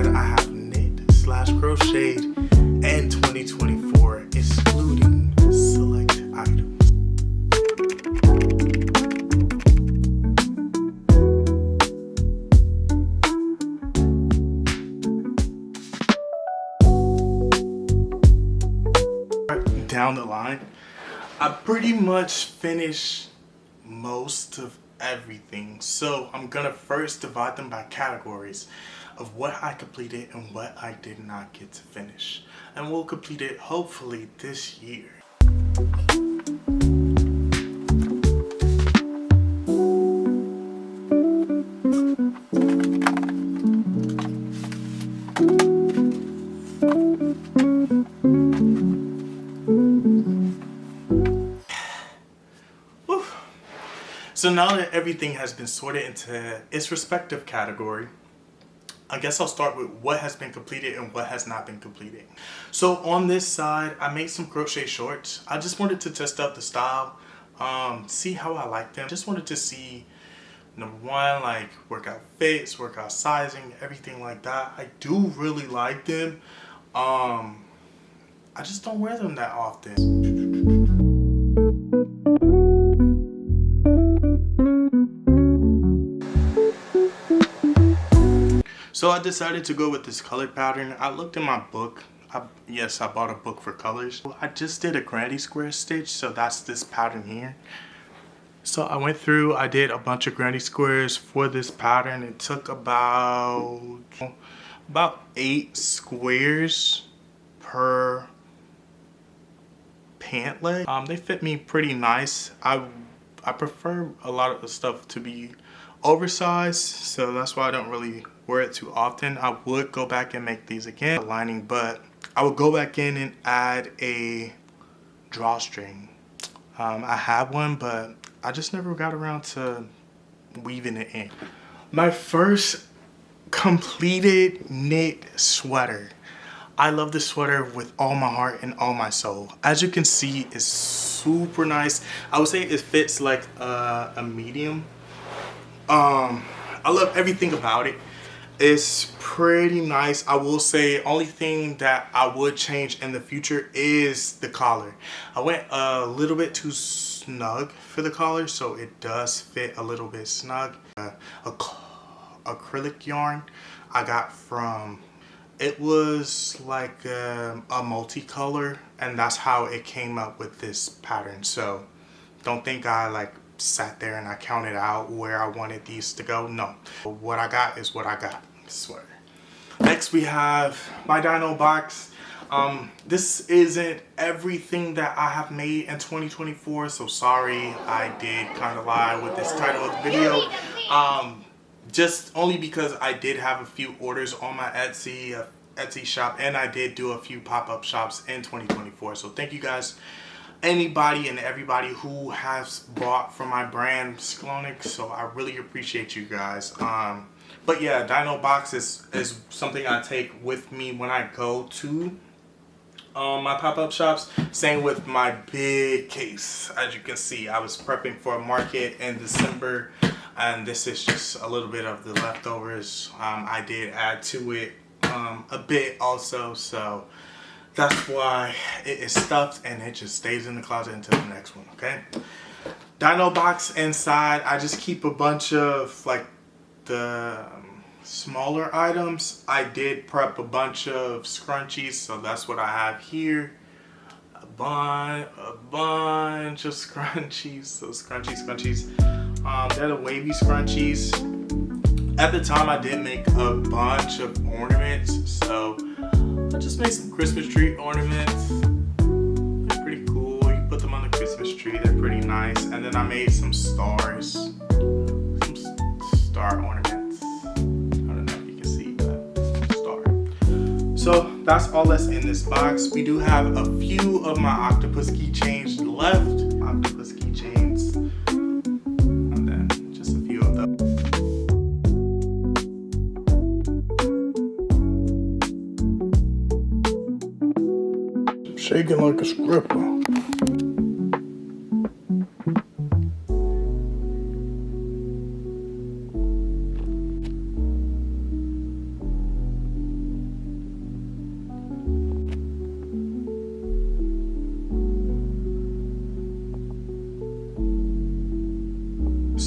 that I have knit slash crocheted in 2024, excluding select items. Down the line, I pretty much finished most of everything, so I'm gonna first divide them by categories of what I completed and what I did not get to finish, and we'll complete it hopefully this year. So now that everything has been sorted into its respective category, I guess I'll start with what has been completed and what has not been completed. So on this side, I made some crochet shorts. I just wanted to test out the style, see how I like them. Just wanted to see, number one, like workout fits, workout sizing, everything like that. I do really like them. I just don't wear them that often. So I decided to go with this colored pattern. I looked in my book. Yes, I bought a book for colors. I just did a granny square stitch, so that's this pattern here. So I went through, I did a bunch of granny squares for this pattern. It took about 8 squares per pant leg. They fit me pretty nice. I prefer a lot of the stuff to be oversized, so that's why I don't really wear it too often. I would go back and make these again, lining, but I would go back in and add a drawstring. I have one, but I just never got around to weaving it in. My first completed knit sweater. I love this sweater with all my heart and all my soul. As you can see, it's super nice. I would say it fits like a medium. I love everything about it. It's pretty nice. I will say only thing that I would change in the future is the collar. I went a little bit too snug for the collar, so it does fit a little bit snug. Acrylic yarn I got from, it was like a multicolor, and that's how it came up with this pattern. So don't think I like sat there and I counted out where I wanted these to go. No, what I got is what I got. Sweater. Next we have my Dino box. This isn't everything that I have made in 2024, so sorry, I did kind of lie with this title of the video. Just only because I did have a few orders on my Etsy shop, and I did do a few pop-up shops in 2024. So thank you guys, anybody and everybody who has bought from my brand Sklonic. So I really appreciate you guys. But yeah, Dino box is something I take with me when I go to my pop-up shops. Same with my big case. As you can see, I was prepping for a market in December, and this is just a little bit of the leftovers. I did add to it a bit also, so that's why it is stuffed and it just stays in the closet until the next one. Okay, Dino box inside, I just keep a bunch of like the smaller items. I did prep a bunch of scrunchies, so that's what I have here. A bunch of scrunchies. So scrunchies. They're the wavy scrunchies. At the time, I did make a bunch of ornaments, so I just made some Christmas tree ornaments. They're pretty cool. You put them on the Christmas tree. They're pretty nice. And then I made some stars, some star ornaments. So that's all that's in this box. We do have a few of my octopus keychains left. Octopus keychains. And then just a few of them. Shaking like a stripper.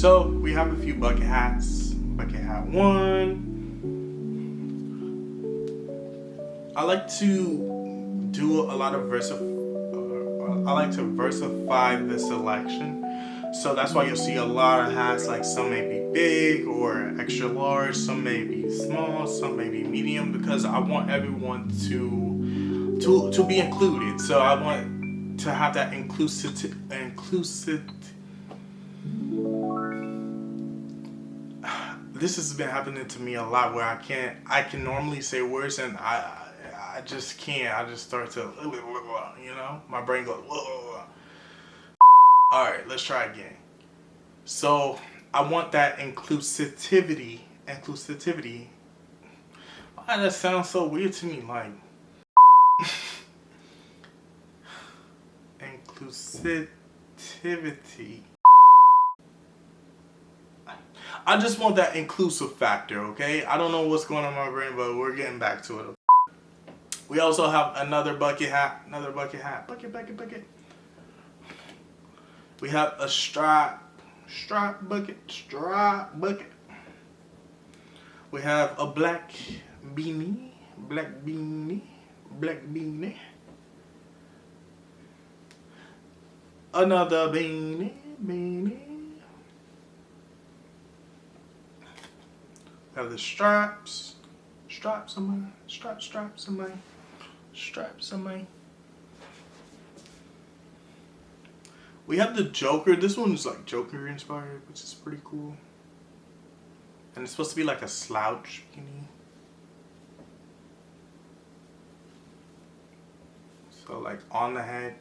So we have a few bucket hats. Bucket hat 1. I like to do a lot of I like to versify the selection. So that's why you'll see a lot of hats, like some may be big or extra large, some may be small, some may be medium, because I want everyone to be included. So I want to have that inclusive. This has been happening to me a lot, where I can normally say words and I just can't. I just start to, my brain goes, whoa. All right, let's try again. So I want that inclusivity. Why that sounds so weird to me? Like inclusivity. I just want that inclusive factor, okay? I don't know what's going on in my brain, but we're getting back to it. We also have another bucket hat. Bucket. We have a strap bucket. We have a black beanie. Another beanie. We have the straps. Straps on my. We have the Joker. This one is like Joker inspired, which is pretty cool. And it's supposed to be like a slouch beanie. So like on the head,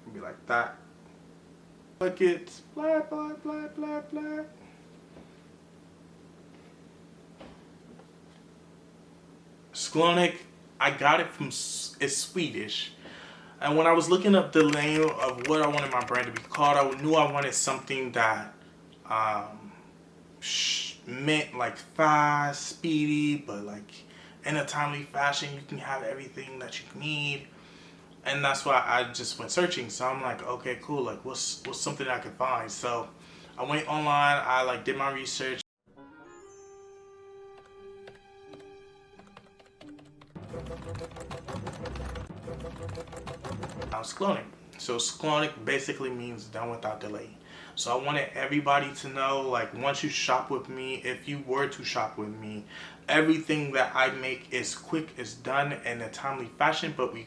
it'll be like that. Buckets, black. Sklonic, I got it from, it's Swedish. And when I was looking up the name of what I wanted my brand to be called, I knew I wanted something that meant like fast, speedy, but like in a timely fashion. You can have everything that you need. And that's why I just went searching. So I'm like, okay, cool. Like what's something I could find? So I went online, I like did my research. Sklonic. So sklonic basically means done without delay. So I wanted everybody to know, like, once you shop with me, if you were to shop with me, everything that I make is quick, is done in a timely fashion, but I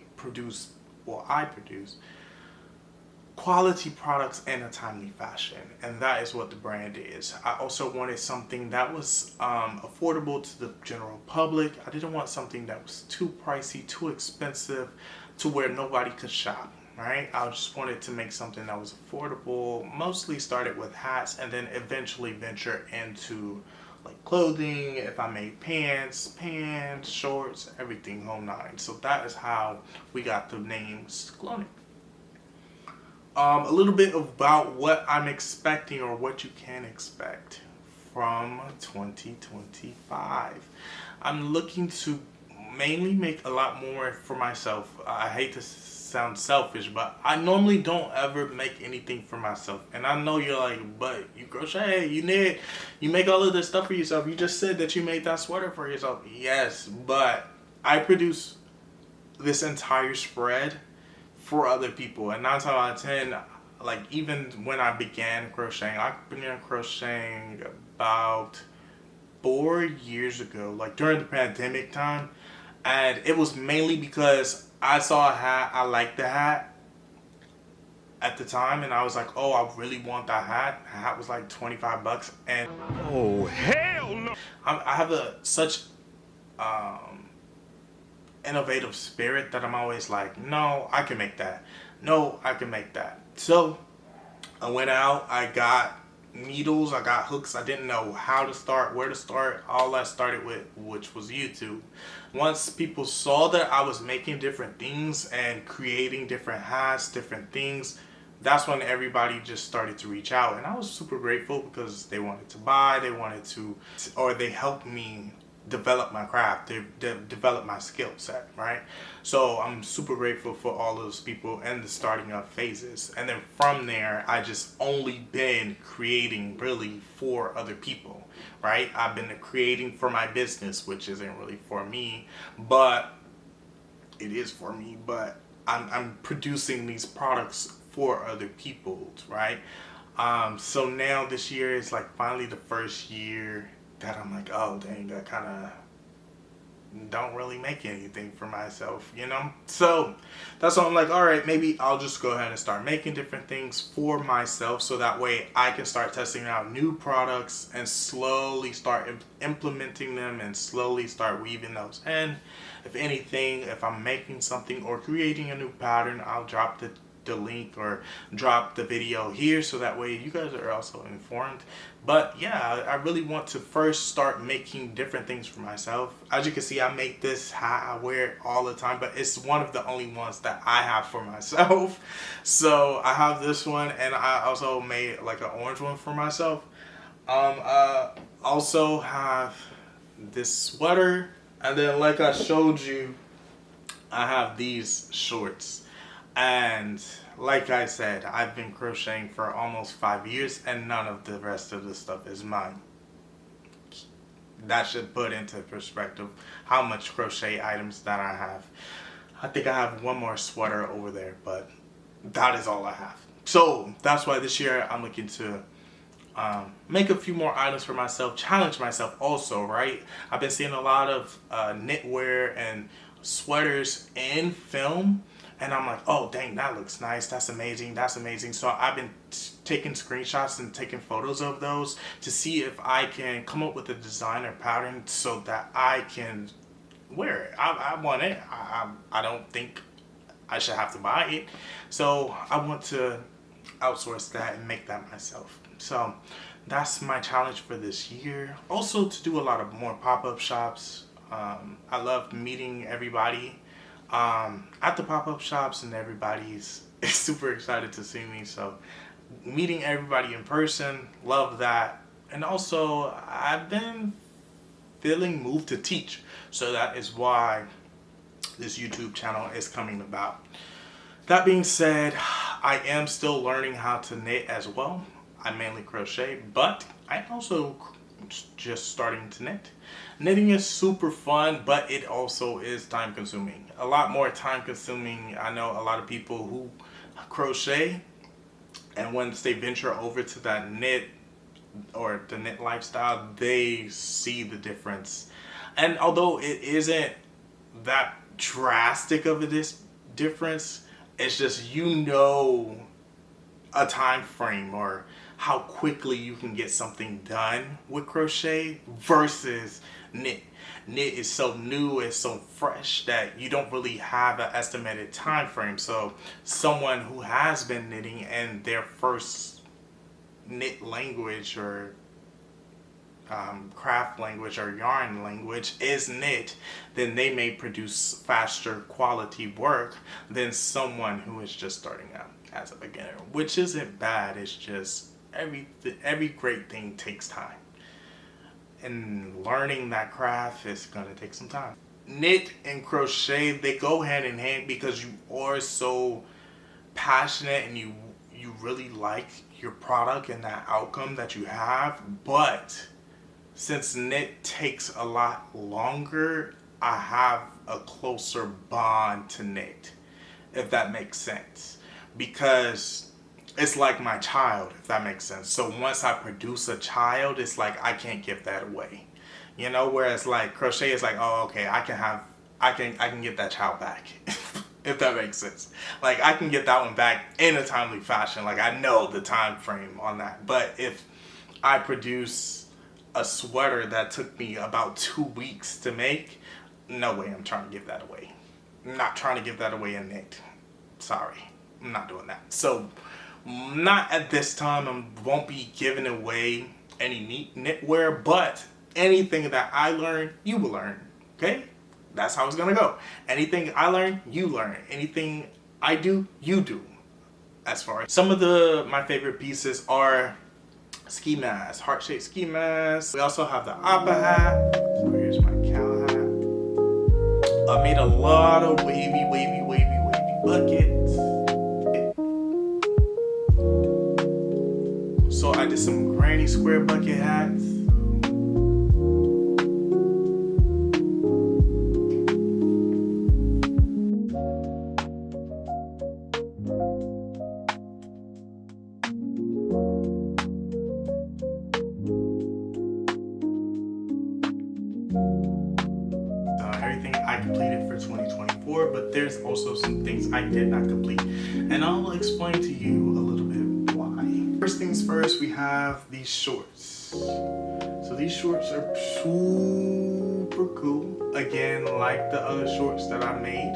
produce quality products in a timely fashion, and that is what the brand is. I also wanted something that was affordable to the general public. I didn't want something that was too pricey, too expensive, to where nobody could shop, right? I just wanted to make something that was affordable. Mostly started with hats, and then eventually venture into like clothing. If I made pants, shorts, everything, whole nine. So that is how we got the name Sklonic. A little bit about what I'm expecting, or what you can expect from 2025. I'm looking to mainly make a lot more for myself. I hate to sound selfish, but I normally don't ever make anything for myself. And I know you're like, but you crochet, you knit, you make all of this stuff for yourself. You just said that you made that sweater for yourself. Yes, but I produce this entire spread for other people. And 9 times out of 10, like even when I began crocheting, I began crocheting about 4 years ago, like during the pandemic time. And it was mainly because I saw a hat, I liked the hat at the time, and I was like, oh, I really want that hat. The hat was like $25, and oh hell no! I have such innovative spirit that I'm always like, no, I can make that. No, I can make that. So I went out, I got needles, I got hooks. I didn't know how to start, where to start. All I started with, which was YouTube. Once people saw that I was making different things and creating different hats, different things, that's when everybody just started to reach out. And I was super grateful because they wanted to buy, they wanted to, or they helped me develop my craft, to develop my skill set, right? So I'm super grateful for all those people in the starting up phases. And then from there, I just only been creating really for other people, right? I've been creating for my business, which isn't really for me, but it is for me, but I'm producing these products for other people, right? So now this year is like finally the first year that I'm like, oh dang, I kind of don't really make anything for myself, you know? So that's why I'm like, all right, maybe I'll just go ahead and start making different things for myself so that way I can start testing out new products and slowly start implementing them and slowly start weaving those in. If anything, if I'm making something or creating a new pattern, I'll drop the link or drop the video here so that way you guys are also informed. But yeah, I really want to first start making different things for myself. As you can see, I make this hat, I wear it all the time, but it's one of the only ones that I have for myself. So I have this one, and I also made like an orange one for myself. Also have this sweater, and then like I showed you, I have these shorts. And like I said, I've been crocheting for almost 5 years, and none of the rest of the stuff is mine. That should put into perspective how much crochet items that I have. I think I have one more sweater over there, but that is all I have. So that's why this year I'm looking to make a few more items for myself, challenge myself also, right? I've been seeing a lot of knitwear and sweaters in film, and I'm like, oh dang, that looks nice, that's amazing, that's amazing. So I've been taking screenshots and taking photos of those to see if I can come up with a design or pattern so that I can wear it. I want it. I don't think I should have to buy it. So I want to outsource that and make that myself. So that's my challenge for this year. Also to do a lot of more pop-up shops. I love meeting everybody at the pop-up shops, and everybody's super excited to see me. So meeting everybody in person, love that. And also I've been feeling moved to teach. So that is why this YouTube channel is coming about. That being said, I am still learning how to knit as well. I mainly crochet, but I also just starting to knit. Knitting is super fun, but it also is time consuming. A lot more time consuming. I know a lot of people who crochet, and once they venture over to that knit or the knit lifestyle, they see the difference. And although it isn't that drastic of a difference, it's just, you know, a time frame or how quickly you can get something done with crochet versus knit. Knit is so new, it's so fresh that you don't really have an estimated time frame. So someone who has been knitting and their first knit language or craft language or yarn language is knit, then they may produce faster quality work than someone who is just starting out as a beginner, which isn't bad. It's just every great thing takes time, and learning that craft is going to take some time. Knit and crochet, they go hand in hand because you are so passionate and you really like your product and that outcome that you have. But since knit takes a lot longer, I have a closer bond to knit, if that makes sense, because it's like my child, if that makes sense. So once I produce a child, it's like I can't give that away, you know. Whereas like crochet is like, oh okay, I can get that child back, if that makes sense. Like I can get that one back in a timely fashion. Like I know the time frame on that. But if I produce a sweater that took me about 2 weeks to make, no way I'm trying to give that away. I'm not trying to give that away in knit. Sorry, I'm not doing that. So not at this time. I won't be giving away any knitwear, but anything that I learn, you will learn. Okay? That's how it's gonna go. Anything I learn, you learn. Anything I do, you do. As far as some of my favorite pieces are ski mask, heart-shaped ski mask. We also have the Appa hat. So here's my cow hat. I made a lot of wavy buckets. So I did some granny square bucket hats. Everything I completed for 2024, but there's also some things I did not complete, and I'll explain to you a little bit why. First things first, we have these shorts. So these shorts are super cool. Again, like the other shorts that I made,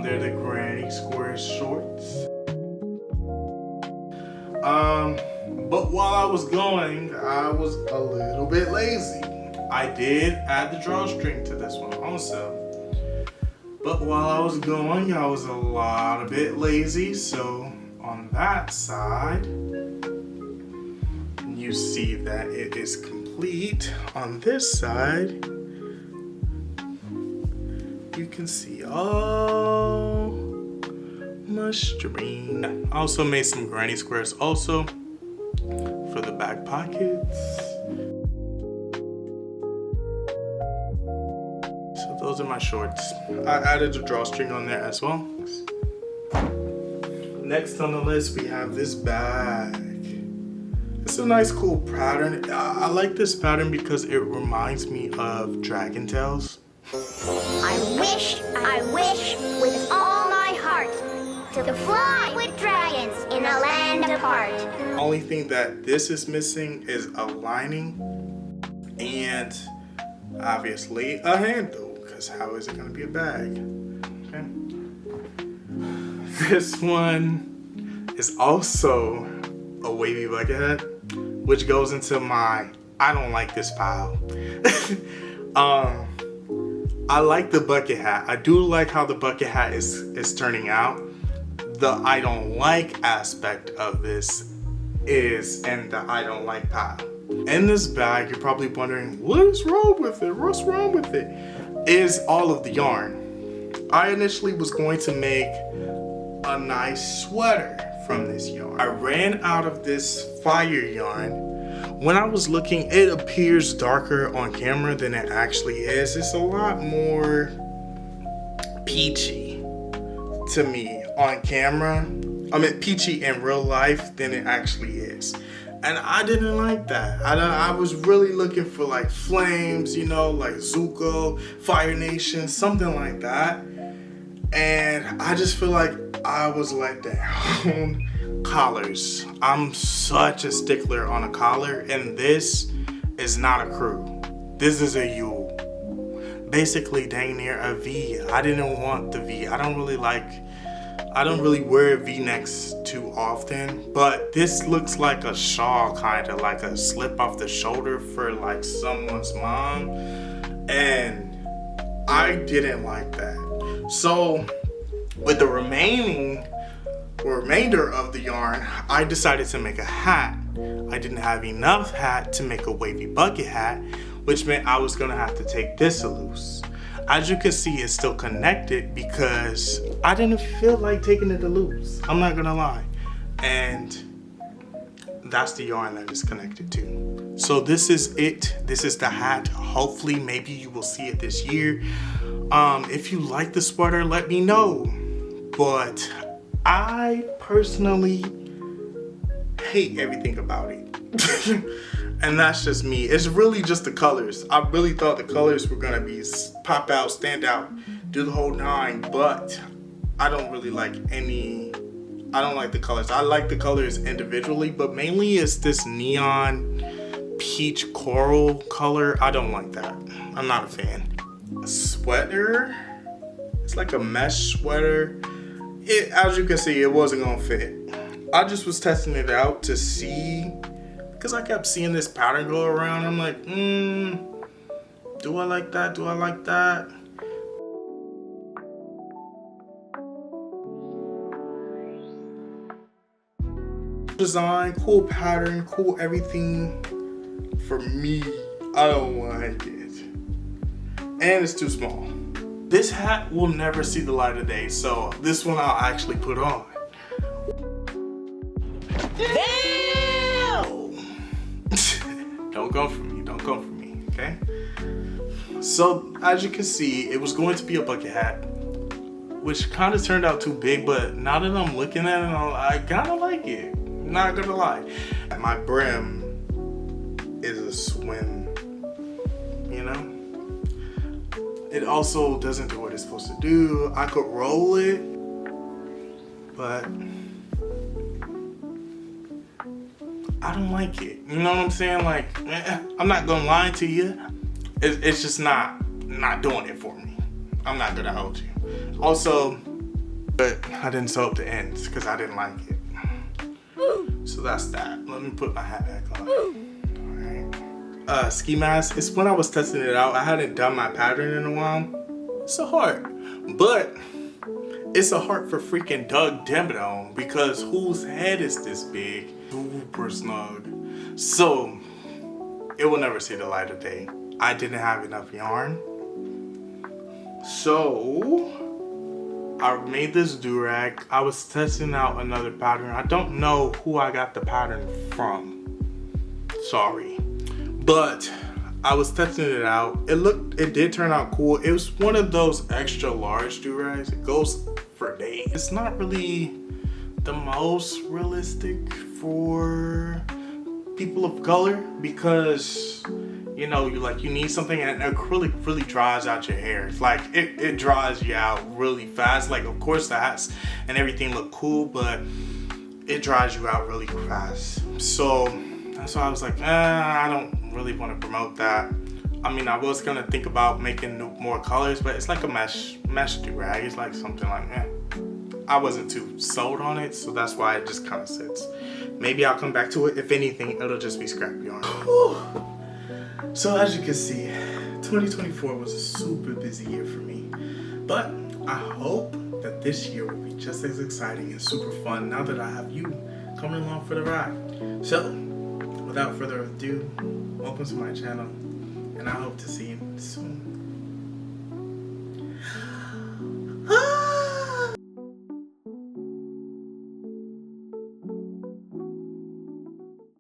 they're the granny square shorts. But while I was going, I was a little bit lazy. I did add the drawstring to this one also. But while I was going, I was a bit lazy. So on that side, you see that it is complete. On this side, you can see all my string. I also made some granny squares also for the back pockets. So those are my shorts. I added a drawstring on there as well. Next on the list, we have this bag. It's a nice cool pattern. I like this pattern because it reminds me of Dragon Tales. I wish with all my heart to fly with dragons in a land apart. The only thing that this is missing is a lining and obviously a handle, because how is it going to be a bag? Okay. This one is also a wavy bucket hat, which goes into my I don't like this pile. I like the bucket hat. I do like how the bucket hat is turning out. The I don't like aspect of this is in the I don't like pile. In this bag, you're probably wondering, what is wrong with it? What's wrong with it? Is all of the yarn. I initially was going to make a nice sweater from this yarn. I ran out of this fire yarn. When I was looking, it appears darker on camera than it actually is. It's a lot more peachy to me on camera. I mean, peachy in real life than it actually is. And I didn't like that. I was really looking for like flames, you know, like Zuko, Fire Nation, something like that. And I just feel like I was let down. Collars. I'm such a stickler on a collar, and this is not a crew. This is a U. Basically dang near a V. I didn't want the V. I don't really wear V-necks too often, but this looks like a shawl, kind of like a slip off the shoulder for like someone's mom, and I didn't like that. So with the remainder of the yarn, I decided to make a hat. I didn't have enough hat to make a wavy bucket hat, which meant I was gonna have to take this loose. As you can see, it's still connected because I didn't feel like taking it loose. I'm not gonna lie. And that's the yarn that is connected to. So this is it. This is the hat. Hopefully, maybe you will see it this year. If you like the sweater, let me know. But I personally hate everything about it. And that's just me. It's really just the colors. I really thought the colors were gonna be pop out, stand out, do the whole nine, but I don't really like I don't like the colors. I like the colors individually, but mainly it's this neon peach coral color. I don't like that. I'm not a fan. A sweater. It's like a mesh sweater. As you can see, it wasn't gonna fit. I just was testing it out to see, because I kept seeing this pattern go around. I'm like, do I like that? Do I like that? design, cool pattern, cool everything. For me, I don't like it. And it's too small. This hat will never see the light of day, so this one I'll actually put on. Damn! Don't come for me, don't come for me, okay? So, as you can see, it was going to be a bucket hat, which kind of turned out too big, but now that I'm looking at it, I kind of like it. Not gonna lie. My brim is a swim, you know? It also doesn't do what it's supposed to do. I could roll it, but I don't like it. You know what I'm saying? Like, I'm not gonna lie to you. It's just not doing it for me. I'm not gonna hold you. Also, but I didn't sew up the ends because I didn't like it. So that's that. Let me put my hat back on. Alright. Ski mask. It's when I was testing it out. I hadn't done my pattern in a while. It's a heart. But it's a heart for freaking Doug Dimmadome because whose head is this big? Super snug. So it will never see the light of day. I didn't have enough yarn. So I made this durag. I was testing out another pattern. I don't know who I got the pattern from. Sorry. But I was testing it out. It did turn out cool. It was one of those extra large durags. It goes for days. It's not really the most realistic for people of color because you know, you need something, and acrylic really dries out your hair. It's like it dries you out really fast. Like, of course the hats and everything look cool, but it dries you out really fast. So that's why I was like, I don't really want to promote that. I mean, I was gonna think about making more colors, but it's like a mesh durag. It's like something like I wasn't too sold on it, so that's why it just kind of sits. Maybe I'll come back to it. If anything, it'll just be scrap yarn. So as you can see, 2024 was a super busy year for me. But I hope that this year will be just as exciting and super fun now that I have you coming along for the ride. So, without further ado, welcome to my channel, and I hope to see you soon.